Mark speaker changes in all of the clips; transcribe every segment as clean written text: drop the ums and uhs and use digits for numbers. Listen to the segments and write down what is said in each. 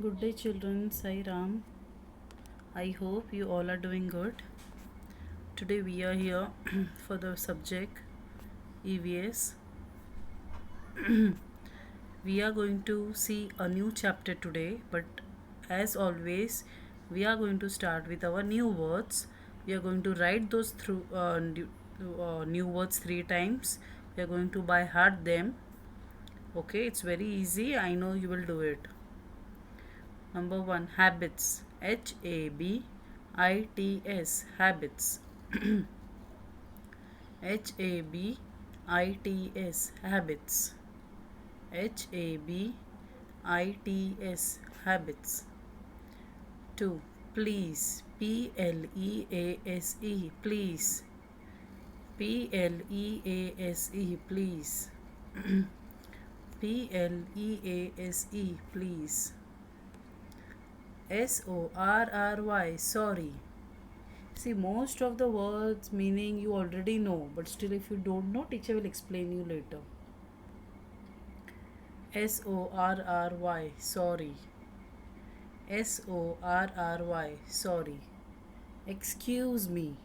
Speaker 1: Good day, children. Sai Ram. I hope you all are doing good. Today we are here for the subject EVS. We are going to see a new chapter today, but as always, we are going to start with our new words. We are going to write those through new words 3 times. We are going to by heart them. Okay, it's very easy. I know you will do it. Number one, habits. HABITS. Habits. HABITS. Habits. HABITS. Habits. 2. Please. PLEASE. Please. PLEASE. Please. PLEASE. Please. SORRY. Sorry. See, most of the words meaning you already know, but still if you don't know, teacher will explain you later. SORRY. Sorry. SORRY. Sorry. Excuse me.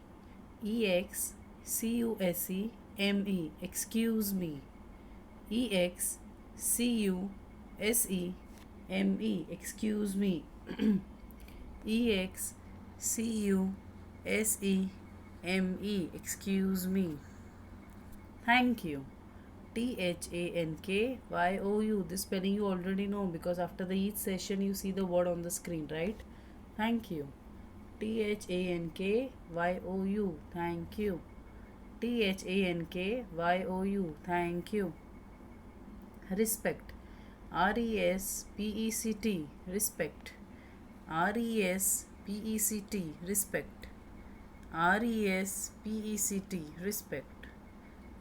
Speaker 1: EXCUSEME. Excuse me. EXCUSEME. Excuse me. EXCUSEME. Excuse me. Thank you. THANKYOU. This spelling you already know because after each session you see the word on the screen, right? Thank you. THANKYOU. Thank you. THANKYOU. Thank you. Respect. RESPECT. Respect. RESPECT. Respect. RESPECT. Respect.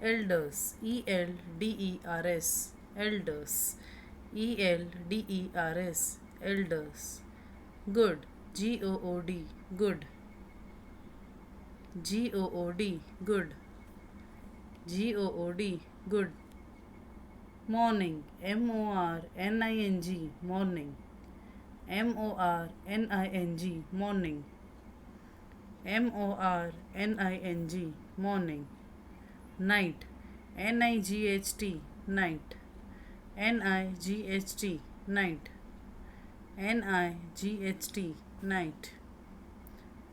Speaker 1: Elders. ELDERS. Elders. ELDERS. Elders. Good. GOOD. Good. GOOD. Good. GOOD. Good. Morning. MORNING. Morning. MORNING. Morning. MORNING. Morning. Night. NIGHT. Night. NIGHT. Night. NIGHT. Night.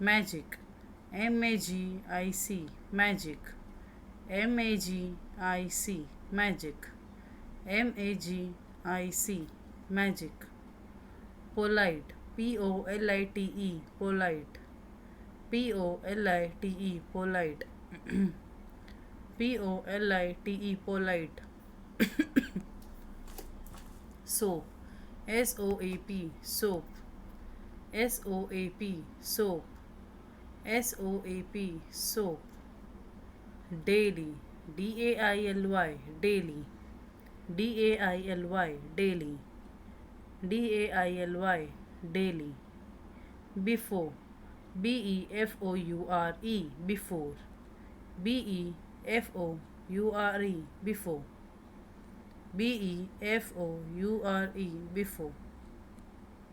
Speaker 1: Magic. MAGIC. Magic. MAGIC. Magic. MAGIC. Magic. Polite. POLITE. Polite. POLITE. Polite. POLITE. Polite. Soap. SOAP. Soap. SOAP. Soap. SOAP. Soap. Daily. DAILY. Daily. DAILY. Daily. DAILY. Daily. Before. BEFOURE. Before. BEFOURE. Before. BEFOURE. Before.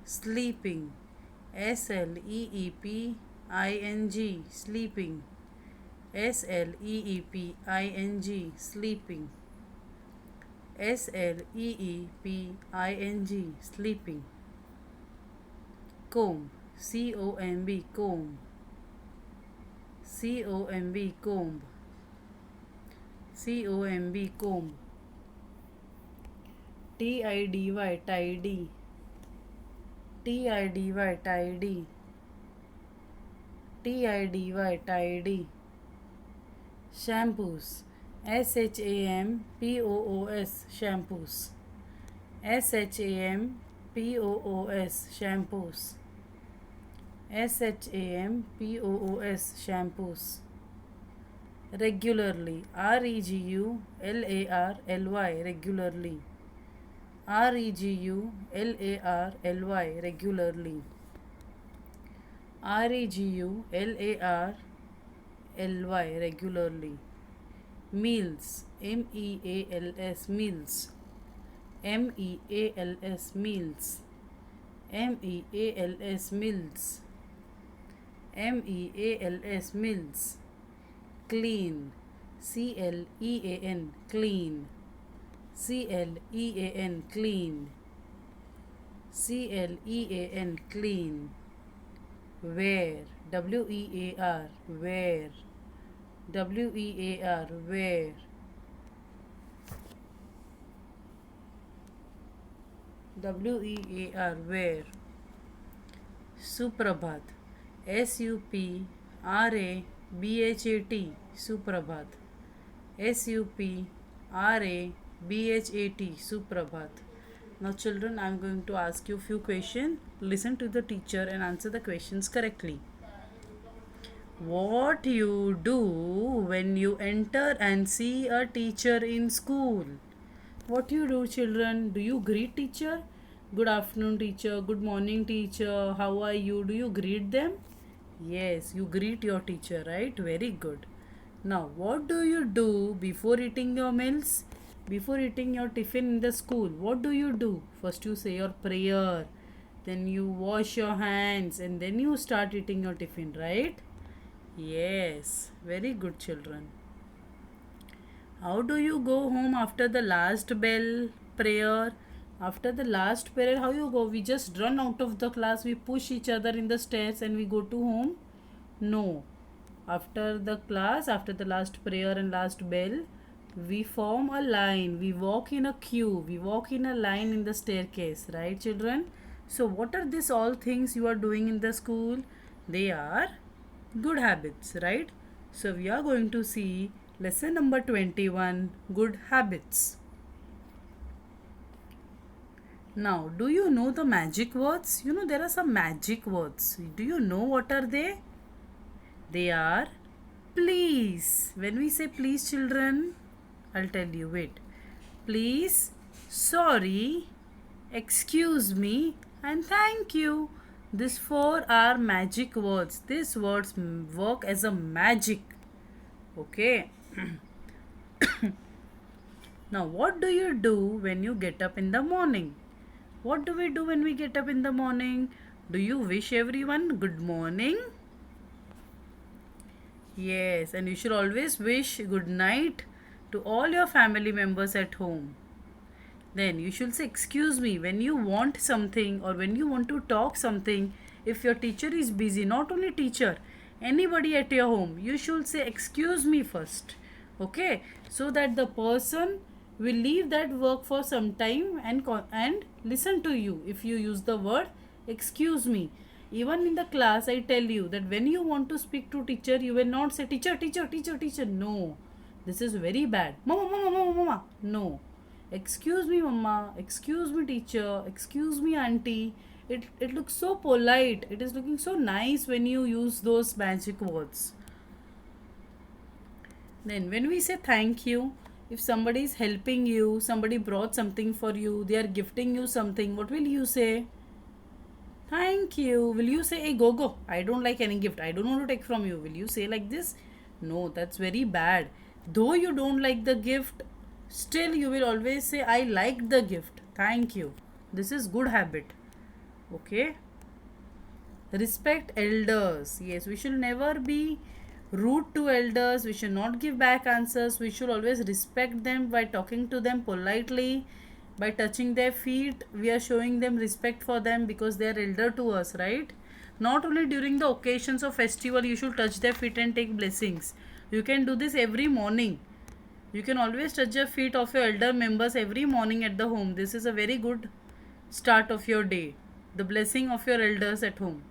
Speaker 1: Sleeping. SLEEPING. Sleeping. SLEEPING. Sleeping. SLEEPING. Sleeping. Comb. COMB. Comb. COMB. Comb. COMB. Comb. TIDY. Tidy. TIDY. Tidy. TIDY. Tidy. Shampoos. SHAMPOOS. Shampoos. SHAMPOOS. Shampoos. SHAMPOOS. Shampoos. Regularly. REGULARLY. Regularly. REGULARLY. Regularly. REGULARLY. Regularly. Meals. MEALS. Meals. MEALS. Meals. MEALS, mills. MEALS, mills. Clean. CLEAN, clean. CLEAN, clean. CLEAN, clean. Wear. WEAR, wear. WEAR, wear. WEAR, wear. Suprabhat. SUPRABHAT, Suprabhat. SUPRABHAT, Suprabhat. Now children, I am going to ask you few questions. Listen to the teacher and answer the questions correctly. What you do when you enter and see a teacher in school? What you do, children? Do you greet teacher? Good afternoon, teacher. Good morning, teacher. How are you? Do you greet them? Yes, you greet your teacher, right? Very good. Now, what do you do before eating your meals? Before eating your tiffin in the school, what do you do? First, you say your prayer, then you wash your hands, and then you start eating your tiffin, right? Yes, very good, children. How do you go home after the last bell prayer? After the last prayer, how you go? We just run out of the class, we push each other in the stairs, and we go to home? No. After the class, after the last prayer and last bell, we form a line. We walk in a queue. We walk in a line in the staircase, right, children? So, what are these all things you are doing in the school? They are good habits, right? So, we are going to see lesson number 21, good habits. Now, do you know the magic words? You know, there are some magic words. Do you know what are they? They are please. When we say please, children, I'll tell you. Wait. Please, sorry, excuse me, and thank you. These four are magic words. These words work as a magic. Okay. Now, what do you do when you get up in the morning? What do we do when we get up in the morning? Do you wish everyone good morning? Yes, and you should always wish good night to all your family members at home. Then you should say excuse me when you want something or when you want to talk something. If your teacher is busy, not only teacher, anybody at your home, you should say excuse me first. Okay, so that the person will leave that work for some time and listen to you if you use the word excuse me. Even in the class, I tell you that when you want to speak to teacher, you will not say teacher, teacher, teacher, teacher. No, this is very bad. Mama, mama, mama, mama. No. Excuse me, mama. Excuse me, teacher. Excuse me, auntie. It looks so polite. It is looking so nice when you use those magic words. Then when we say thank you, if somebody is helping you, somebody brought something for you, they are gifting you something, what will you say? Thank you. Will you say, hey, go? I don't like any gift. I don't want to take from you. Will you say like this? No, that's very bad. Though you don't like the gift, still you will always say, I like the gift. Thank you. This is good habit. Okay. Respect elders. Yes, we should never be rude to elders. We should not give back answers. We should always respect them by talking to them politely. By touching their feet, we are showing them respect for them because they are elder to us, right? Not only during the occasions of festival, you should touch their feet and take blessings. You can do this every morning. You can always touch the feet of your elder members every morning at the home. This is a very good start of your day. The blessing of your elders at home.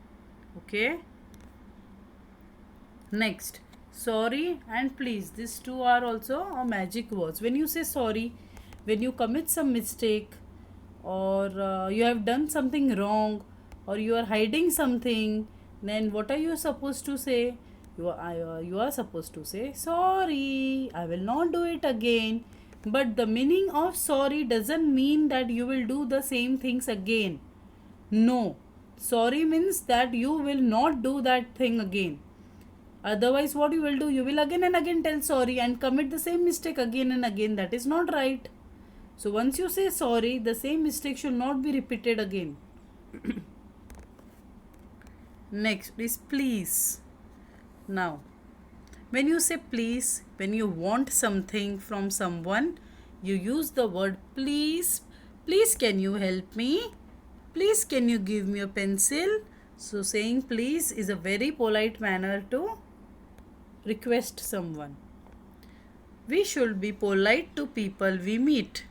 Speaker 1: Okay. Next, sorry and please. These two are also magic words. When you say sorry, when you commit some mistake or you have done something wrong or you are hiding something, then what are you supposed to say? You are supposed to say sorry, I will not do it again. But the meaning of sorry doesn't mean that you will do the same things again. No, sorry means that you will not do that thing again. Otherwise, what you will do? You will again and again tell sorry and commit the same mistake again and again. That is not right. So once you say sorry, the same mistake should not be repeated again. Next is please. Now, when you say please, when you want something from someone, you use the word please. Please, can you help me? Please, can you give me a pencil? So, saying please is a very polite manner to request someone. We should be polite to people we meet.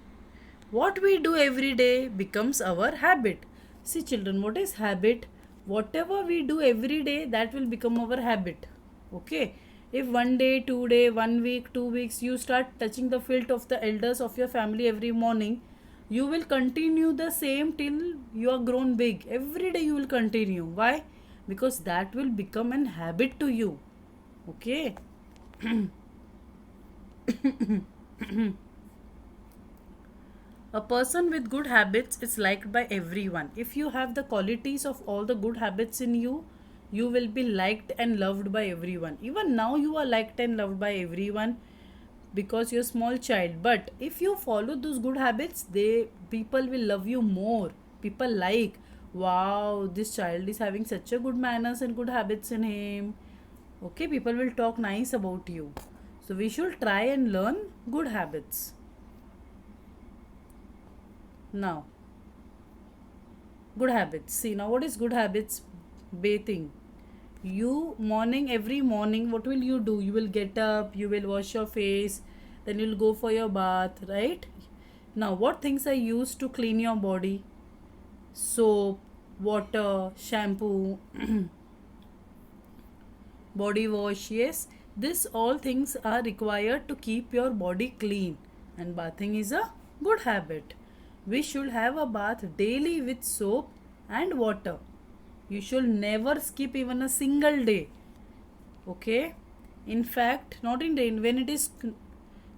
Speaker 1: What we do every day becomes our habit. See, children, what is habit? Whatever we do every day, that will become our habit. Okay? If one day, 2 day, 1 week, 2 weeks, you start touching the feet of the elders of your family every morning, you will continue the same till you are grown big. Every day you will continue. Why? Because that will become an habit to you. Okay? A person with good habits is liked by everyone. If you have the qualities of all the good habits in you, you will be liked and loved by everyone. Even now, you are liked and loved by everyone because you're a small child. But if you follow those good habits, people will love you more. People like, wow, this child is having such a good manners and good habits in him. Okay, people will talk nice about you. So we should try and learn good habits. Now, good habits. See, now what is good habits? Bathing. You morning, every morning, what will you do? You will get up, you will wash your face, then you'll go for your bath, right? Now, what things are used to clean your body? Soap, water, shampoo, body wash. Yes, this all things are required to keep your body clean, and bathing is a good habit. We should have a bath daily with soap and water. You should never skip even a single day. Okay? In fact, not in rain, when it is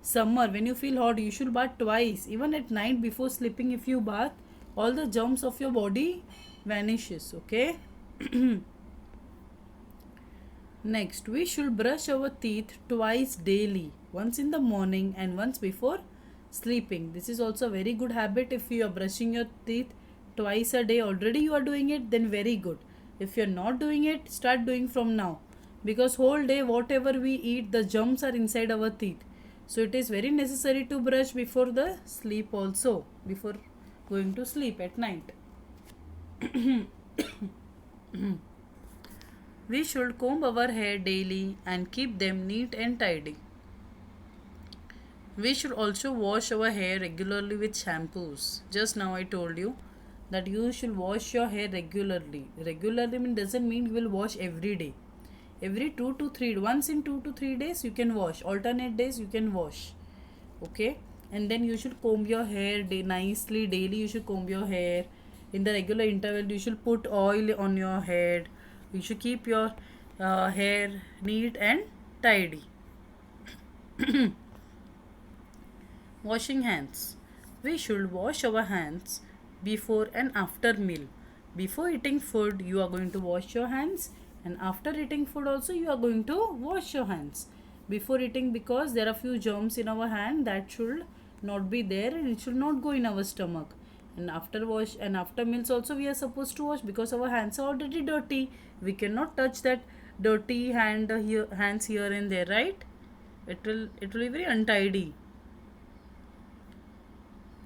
Speaker 1: summer, when you feel hot, you should bath twice. Even at night before sleeping, if you bath, all the germs of your body vanishes. Okay? Next, we should brush our teeth twice daily, once in the morning and once before sleeping. This is also a very good habit. If you are brushing your teeth twice a day, already you are doing it, then very good. If you are not doing it, start doing from now, because whole day whatever we eat, the germs are inside our teeth. So it is very necessary to brush before the sleep also, before going to sleep at night. We should comb our hair daily and keep them neat and tidy. We should also wash our hair regularly with shampoos. Just now I told you that you should wash your hair regularly. Regularly doesn't mean you will wash every day. Every 2 to 3, once in 2 to 3 days you can wash. Alternate days you can wash. Okay, and then you should comb your hair nicely daily. You should comb your hair in the regular interval. You should put oil on your head. You should keep your hair neat and tidy. Washing hands. We should wash our hands before and after meal. Before eating food, you are going to wash your hands, and after eating food also you are going to wash your hands. Before eating, because there are few germs in our hand that should not be there and it should not go in our stomach. And after wash and after meals also we are supposed to wash, because our hands are already dirty. We cannot touch that dirty hands here and there, right? It will be very untidy.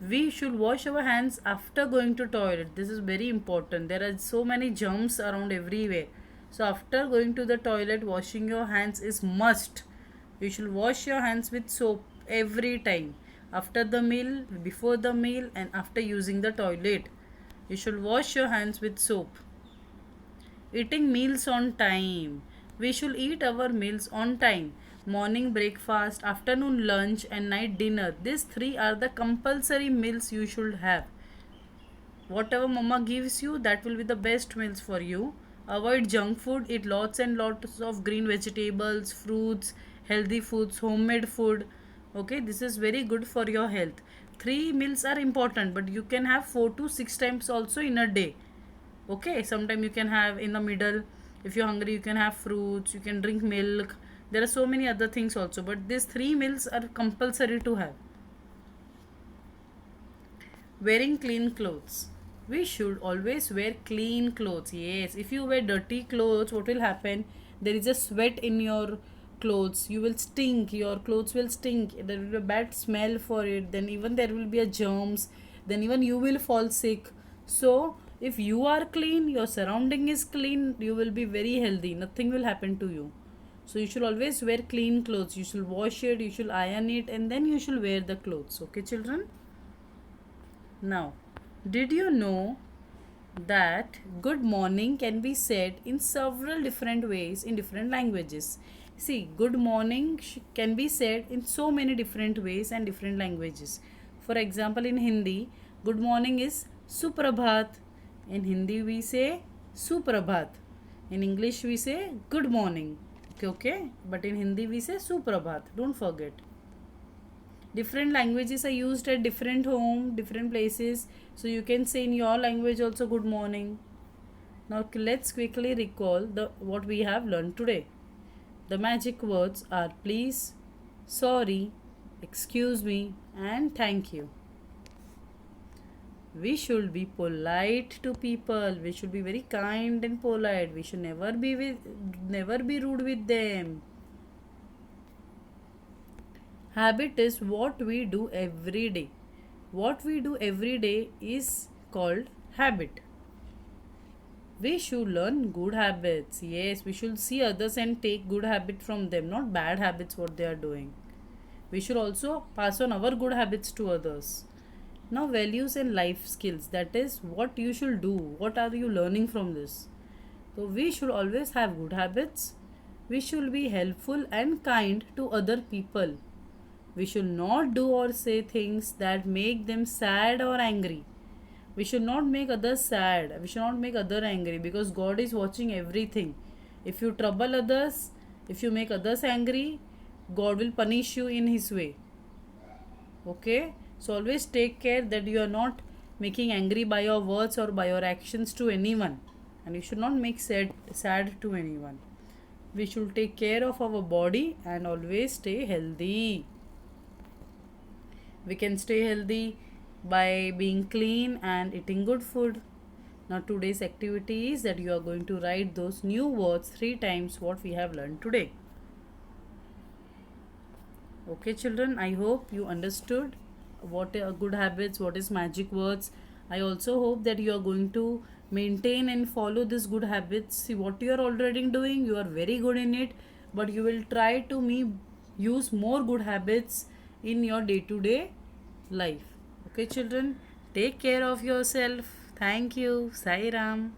Speaker 1: We should wash our hands after going to toilet. This is very important. There are so many germs around everywhere. So after going to the toilet, washing your hands is must. You should wash your hands with soap every time. After the meal, before the meal, and after using the toilet, you should wash your hands with soap. Eating meals on time. We should eat our meals on time. Morning breakfast, afternoon lunch, and night dinner. These three are the compulsory meals you should have. Whatever mama gives you, that will be the best meals for you. Avoid junk food. Eat lots and lots of green vegetables, fruits, healthy foods, homemade food. Okay, this is very good for your health. Three meals are important, but you can have 4 to 6 times also in a day. Okay, sometime you can have in the middle. If you're hungry, you can have fruits, you can drink milk. There are so many other things also, but these three meals are compulsory to have. Wearing clean clothes. We should always wear clean clothes. Yes, if you wear dirty clothes, what will happen? There is a sweat in your clothes. You will stink. Your clothes will stink. There will be a bad smell for it. Then even there will be a germs. Then even you will fall sick. So if you are clean, your surrounding is clean, you will be very healthy. Nothing will happen to you. So you should always wear clean clothes. You should wash it, you should iron it, and then you should wear the clothes. Okay, children? Now, did you know that good morning can be said in several different ways in different languages? See, good morning can be said in so many different ways and different languages. For example, in Hindi, good morning is Suprabhat. In Hindi, we say Suprabhat. In English, we say good morning. Okay? But in Hindi, we say Suprabhat. Don't forget. Different languages are used at different home, different places. So you can say in your language also good morning. Now let's quickly recall the what we have learned today. The magic words are please, sorry, excuse me, and thank you. We should be polite to people. We should be very kind and polite. We should never be rude with them. Habit is what we do every day. What we do every day is called habit. We should learn good habits. Yes, we should see others and take good habit from them, not bad habits what they are doing. We should also pass on our good habits to others. Now, values and life skills, that is what you should do. What are you learning from this? So, we should always have good habits. We should be helpful and kind to other people. We should not do or say things that make them sad or angry. We should not make others sad. We should not make others angry because God is watching everything. If you trouble others, if you make others angry, God will punish you in His way. Okay? So always take care that you are not making angry by your words or by your actions to anyone. And you should not make sad to anyone. We should take care of our body and always stay healthy. We can stay healthy by being clean and eating good food. Now today's activity is that you are going to write those new words 3 times what we have learned today. Okay children, I hope you understood what are good habits, what is magic words. I also hope that you are going to maintain and follow these good habits. See what you are already doing, you are very good in it, but you will try to use more good habits in your day-to-day life. Okay children, take care of yourself. Thank you. Sai Ram.